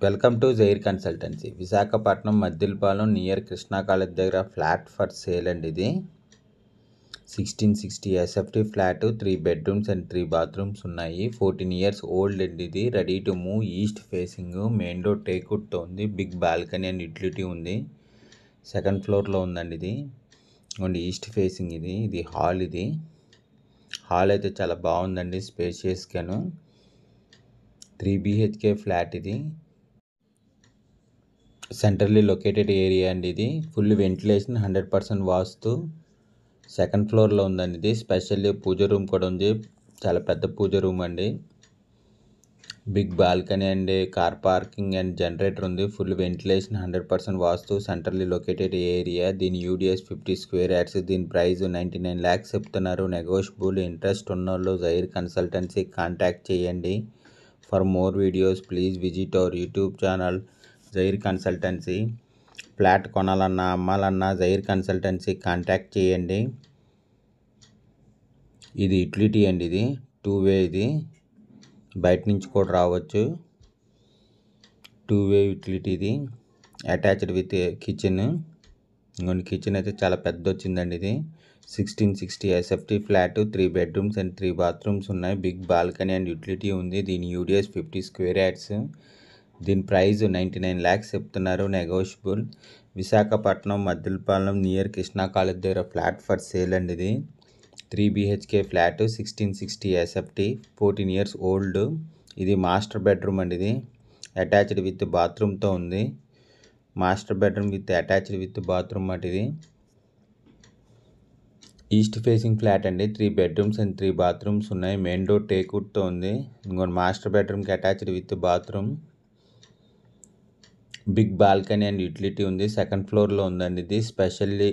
Welcome to Zair consultancy. Visakhapatnam Maddilapalem near Krishna college దగ్గర flat for sale అండి. ఇది 1660 SFT flat, 3 bedrooms and 3 bathrooms ఉన్నాయి. 14 years old అండి. ఇది ready to move, east facing, main door టేక్వుడ్తో ఉంది. బిగ్ బాల్కనీ అండ్ యూటిలిటీ ఉంది. సెకండ్ ఫ్లోర్లో ఉందండి. ఇది ఈస్ట్ ఫేసింగ్. ఇది హాల్. హాల్ అయితే చాలా బాగుందండి, స్పేషియస్గాను. 3 BHK ఫ్లాట్. ఇది సెంట్రల్లీ లొకేటెడ్ ఏరియా అండి. ఇది ఫుల్ వెంటిలేషన్, 100% వాస్తు. సెకండ్ ఫ్లోర్లో ఉందండి. ఇది స్పెషల్లీ పూజ రూమ్ కూడా ఉంది. చాలా పెద్ద పూజ రూమ్ అండి. బిగ్ బాల్కనీ అండి, కార్ పార్కింగ్ అండ్ జనరేటర్ ఉంది. Full ventilation, 100% vastu, centrally located area. దీని యూడిఎస్ 50 స్క్వేర్ యార్డ్స్. దీని ప్రైస్ 99 lakhs చెప్తున్నారు. నెగోషియబుల్. ఇంట్రెస్ట్ ఉన్నోళ్ళు జైర్ కన్సల్టెన్సీ కాంటాక్ట్ చేయండి. For more videos please visit our YouTube channel Jair consultancy. Flat కొనాలన్నా అమ్మాలన్నా Jair consultancy contact చేయండి. ఇది యూటిలిటీ అండి. ఇది 2 వే. ఇది బయట నుంచి కూడా రావచ్చు. 2 వే యూటిలిటీ. ఇది అటాచ్డ్ విత్ కిచెన్. కిచెన్ అయితే చాలా పెద్ద వచ్చిందండి. ఇది 1660 SFT flat, 3 bedrooms and 3 bathrooms ఉన్నాయి. బిగ్ బాల్కనీ అండ్ యూటిలిటీ ఉంది. దీని యూడిఎస్ 50 స్క్వేర్ యార్డ్స్. దీని ప్రైస్ 99 lakhs చెప్తున్నారు. Negotiable. Visakhapatnam Maddilapalem near Krishna college దగ్గర ఫ్లాట్ ఫర్ సేల్ అండి. ఇది 3 BHK flat, 1660 SFT, 14 years old. ఇది మాస్టర్ బెడ్రూమ్ అండి. ఇది అటాచ్డ్ విత్ బాత్రూమ్తో ఉంది. Master bedroom with attached with bathroom అటు. ఇది ఈస్ట్ ఫేసింగ్ ఫ్లాట్ అండి. 3 బెడ్రూమ్స్ అండ్ 3 బాత్రూమ్స్ ఉన్నాయి. మెయిన్ డోర్ టేక్వుడ్తో ఉంది. మాస్టర్ బెడ్రూమ్కి attached with bathroom. Big balcony and utility ఉంది. సెకండ్ ఫ్లోర్లో ఉందండి. ఇది స్పెషల్లీ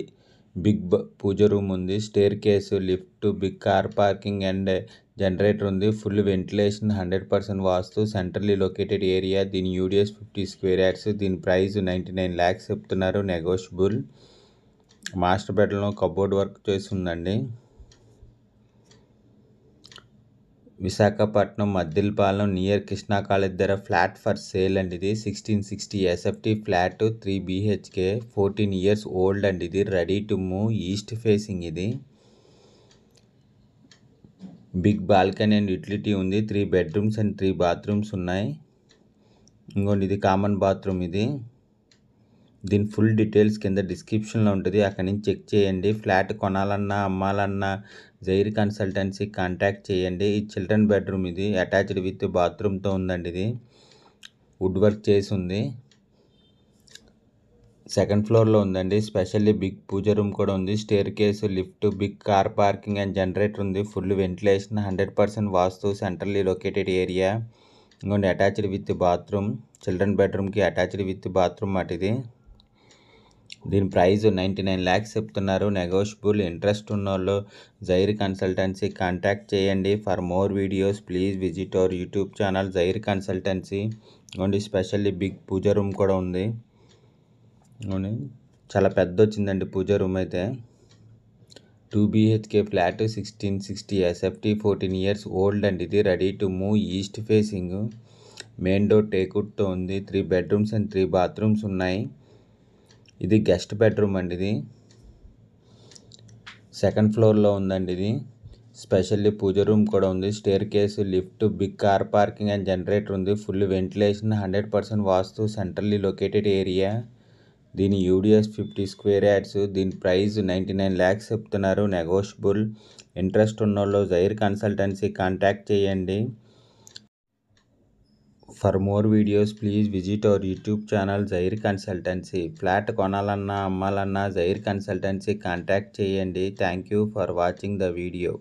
బిగ్ పూజ రూమ్ ఉంది. Staircase, lift, big car parking and generator ఉంది. Full ventilation, 100% vastu, centrally located area. దీని యూడిఎస్ 50 స్క్వేర్ యార్డ్స్. దీని ప్రైస్ 99 lakhs చెప్తున్నారు. నెగోషియబుల్. మాస్టర్ బెడ్రూమ్లో కబోర్డ్ వర్క్ చేసి ఉందండి. విశాఖపట్నం మద్దిలపాలెం నియర్ కృష్ణా కాలేజ్ దగ్గర ఫ్లాట్ ఫర్ సేల్ అండి. ఇది 1660 SFT flat, 3 BHK, 14 years old అండి. ఇది ready to move, east facing. ఇది బిగ్ బాల్కనీ అండ్ యూటిలిటీ ఉంది. 3 బెడ్రూమ్స్ అండ్ 3 బాత్రూమ్స్ ఉన్నాయి. ఇది కామన్ బాత్రూమ్. దీని ఫుల్ డీటెయిల్స్ కింద డిస్క్రిప్షన్లో ఉంటుంది, అక్కడి నుంచి చెక్ చేయండి. ఫ్లాట్ కొనాలన్నా అమ్మాలన్నా జైర్ కన్సల్టెన్సీ కాంటాక్ట్ చేయండి. ఈ చిల్డ్రన్ బెడ్రూమ్. ఇది అటాచ్డ్ విత్ బాత్రూమ్తో ఉందండి. ఇది వుడ్ వర్క్ చేసి ఉంది. సెకండ్ ఫ్లోర్లో ఉందండి. స్పెషల్లీ బిగ్ పూజ రూమ్ కూడా ఉంది. Staircase, lift, big car parking and generator ఉంది. Full ventilation, 100% vastu, centrally located area. Attached with bathroom. Children బెడ్రూమ్కి అటాచ్డ్ విత్ బాత్రూమ్ అటు. ఇది దీని ప్రైస్ 99 lakhs చెప్తున్నారు. నెగోషియబుల్. ఇంట్రెస్ట్ ఉన్నోళ్ళు జైర్ కన్సల్టెన్సీ కాంటాక్ట్ చేయండి. For more videos please visit our YouTube channel Jair consultancy. Specially big puja room కూడా ఉంది. చాలా పెద్ద వచ్చిందండి పూజ రూమ్ అయితే. 2 BHK flat, 1660 SFT, 14 years old అండి. ఇది ready to move, east facing, main door టేక్వుడ్తో ఉంది. 3 బెడ్రూమ్స్ అండ్ 3 బాత్రూమ్స్ ఉన్నాయి. ఇది గెస్ట్ బెడ్రూమ్ అండి. ఇది సెకండ్ ఫ్లోర్లో ఉందండి. ఇది స్పెషల్లీ పూజ రూమ్ కూడా ఉంది. Staircase, lift, big car parking and generator ఉంది. Full ventilation, 100% vastu, centrally located area. దీని యూడిఎస్ 50 స్క్వేర్ యార్డ్స్. దీని ప్రైస్ 99 lakhs చెప్తున్నారు. నెగోషియబుల్. ఇంట్రెస్ట్ ఉన్నోళ్ళు జైర్ కన్సల్టెన్సీ కాంటాక్ట్ చేయండి. For more videos please visit our YouTube channel Jair consultancy. Flat కొనాలన్నా అమ్మాలన్నా Jair consultancy contact చేయండి. Thank you for watching the video.